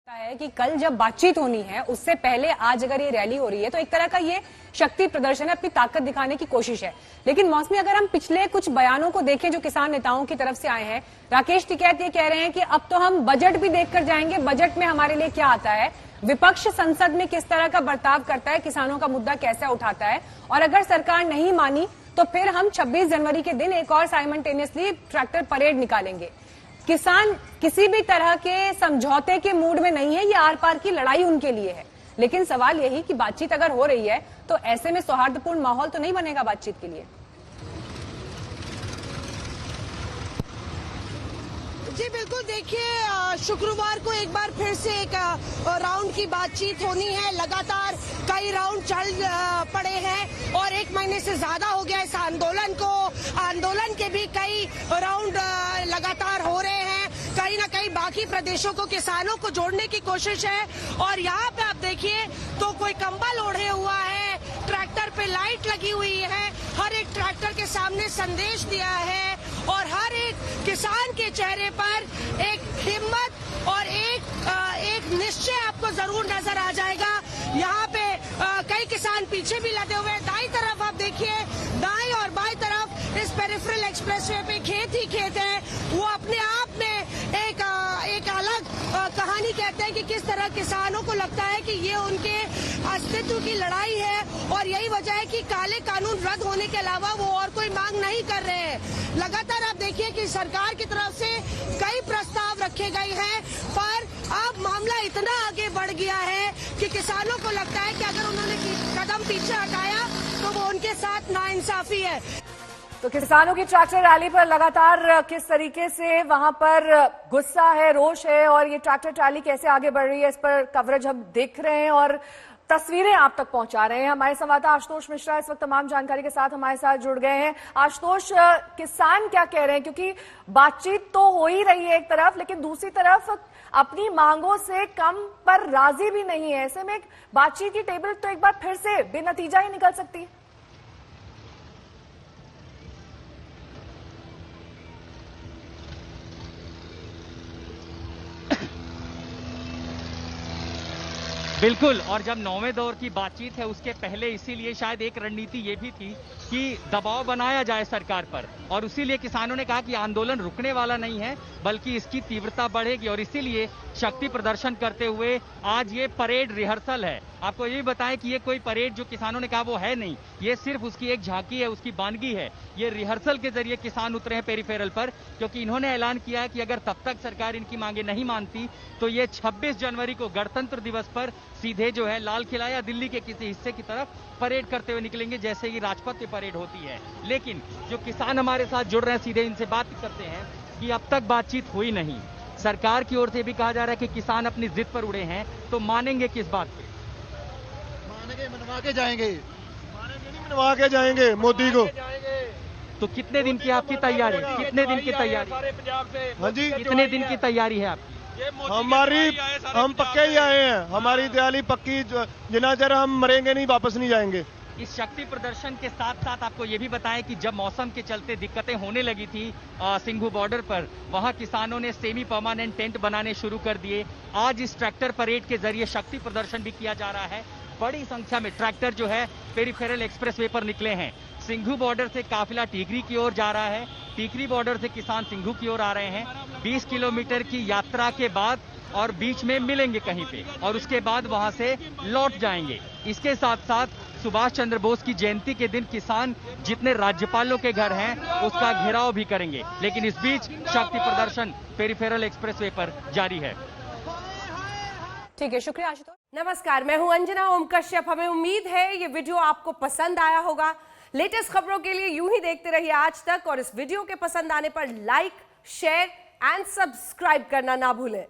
है कि कल जब बातचीत होनी है उससे पहले आज अगर ये रैली हो रही है तो एक तरह का ये शक्ति प्रदर्शन है, अपनी ताकत दिखाने की कोशिश है। लेकिन मौसमी, अगर हम पिछले कुछ बयानों को देखें जो किसान नेताओं की तरफ से आए हैं, राकेश टिकैत ये कह रहे हैं कि अब तो हम बजट भी देखकर जाएंगे, बजट में हमारे लिए क्या आता है, विपक्ष संसद में किस तरह का बर्ताव करता है, किसानों का मुद्दा कैसे उठाता है, और अगर सरकार नहीं मानी तो फिर हम 26 जनवरी के दिन एक और साइमल्टेनियसली ट्रैक्टर परेड निकालेंगे। किसान किसी भी तरह के समझौते के मूड में नहीं है, ये आर पार की लड़ाई उनके लिए है। लेकिन सवाल यही कि बातचीत अगर हो रही है तो ऐसे में सौहार्दपूर्ण माहौल तो नहीं बनेगा बातचीत के लिए। जी बिल्कुल, देखिए शुक्रवार को एक बार फिर से एक राउंड की बातचीत होनी है। लगातार कई राउंड चल पड़े हैं और एक महीने से ज्यादा हो गया इस आंदोलन को। आंदोलन के भी कई राउंड लगातार हो रहे हैं। कहीं ना कहीं बाकी प्रदेशों को, किसानों को जोड़ने की कोशिश है। और यहाँ पे आप देखिए तो कोई कंबल ओढ़े हुआ है, ट्रैक्टर पे लाइट लगी हुई है, हर एक ट्रैक्टर के सामने संदेश दिया है और हर एक किसान के चेहरे पर एक हिम्मत और एक निश्चय आपको जरूर नजर आ जाएगा। यहाँ पे कई किसान पीछे भी लदे हुए हैं। दाईं तरफ आप देखिए, दाईं और बाईं तरफ इस पेरिफेरल एक्सप्रेसवे पे खेत ही खेत है। वो अपने आप में एक अलग कहानी कहते हैं कि किस तरह किसानों को लगता है कि ये उनके अस्तित्व की लड़ाई है और यही वजह है कि काले कानून रद्द होने के अलावा वो और कोई मांग नहीं कर रहे हैं। लगातार आप देखिए कि सरकार की तरफ से कई प्रस्ताव रखे गए हैं, पर अब मामला इतना आगे बढ़ गया है कि किसानों को लगता है कि अगर उन्होंने कदम पीछे हटाया तो वो उनके साथ नाइंसाफी है। तो किसानों की ट्रैक्टर रैली पर लगातार किस तरीके से वहां पर गुस्सा है, रोष है और ये ट्रैक्टर रैली कैसे आगे बढ़ रही है, इस पर कवरेज हम देख रहे हैं और तस्वीरें आप तक पहुंचा रहे हैं। हमारे संवाददाता आशुतोष मिश्रा इस वक्त तमाम जानकारी के साथ हमारे साथ जुड़ गए हैं। आशुतोष, किसान क्या कह रहे हैं, क्योंकि बातचीत तो हो ही रही है एक तरफ, लेकिन दूसरी तरफ अपनी मांगों से कम पर राजी भी नहीं है। ऐसे में बातचीत की टेबल तो एक बार फिर से बेनतीजा ही निकल सकती है। बिल्कुल, और जब 9वें दौर की बातचीत है उसके पहले इसीलिए शायद एक रणनीति ये भी थी कि दबाव बनाया जाए सरकार पर, और इसीलिए किसानों ने कहा कि आंदोलन रुकने वाला नहीं है बल्कि इसकी तीव्रता बढ़ेगी, और इसीलिए शक्ति प्रदर्शन करते हुए आज ये परेड रिहर्सल है। आपको ये भी बताएं कि ये कोई परेड जो किसानों ने कहा वो है नहीं, ये सिर्फ उसकी एक झांकी है, उसकी बानगी है। ये रिहर्सल के जरिए किसान उतरे हैं पेरिफेरल पर, क्योंकि इन्होंने ऐलान किया है कि अगर तब तक सरकार इनकी मांगे नहीं मानती तो ये 26 जनवरी को गणतंत्र दिवस पर सीधे जो है लाल किला या दिल्ली के किसी हिस्से की तरफ परेड करते हुए निकलेंगे, जैसे ये राजपथ पे परेड होती है। लेकिन जो किसान हमारे साथ जुड़ रहे हैं, सीधे इनसे बात करते हैं कि अब तक बातचीत हुई नहीं। सरकार की ओर से भी कहा जा रहा है कि किसान अपनी जिद पर उड़े हैं, तो मानेंगे किस बात पे? मानेंगे, मनवा के जाएंगे। मानेंगे नहीं, मनवा के जाएंगे मोदी को। तो कितने दिन की आपकी तैयारी, कितने दिन की तैयारी? हाँ जी, कितने दिन की तैयारी है आपकी? हम पक्के ही आए हैं, हमारी तैयारी पक्की, जितना चਿਰ हम मरेंगे नहीं, वापस नहीं जाएंगे। इस शक्ति प्रदर्शन के साथ साथ आपको ये भी बताएं कि जब मौसम के चलते दिक्कतें होने लगी थी सिंघू बॉर्डर पर, वहां किसानों ने सेमी परमानेंट टेंट बनाने शुरू कर दिए। आज इस ट्रैक्टर परेड के जरिए शक्ति प्रदर्शन भी किया जा रहा है। बड़ी संख्या में ट्रैक्टर जो है पेरिफेरल एक्सप्रेसवे पर निकले हैं। सिंघू बॉर्डर से काफिला टीकरी की ओर जा रहा है, टीकरी बॉर्डर से किसान सिंघू की ओर आ रहे हैं। 20 किलोमीटर की यात्रा के बाद और बीच में मिलेंगे कहीं पे, और उसके बाद वहां से लौट जाएंगे। इसके साथ साथ सुभाष चंद्र बोस की जयंती के दिन किसान जितने राज्यपालों के घर हैं उसका घेराव भी करेंगे। लेकिन इस बीच शक्ति प्रदर्शन पेरिफेरल एक्सप्रेसवे पर जारी है। ठीक है, शुक्रिया आशुतोष। नमस्कार, मैं हूं अंजना ओम कश्यप। हमें उम्मीद है ये वीडियो आपको पसंद आया होगा। लेटेस्ट खबरों के लिए यूं ही देखते रहिए आज तक, और इस वीडियो के पसंद आने पर लाइक, शेयर एंड सब्सक्राइब करना ना भूलें।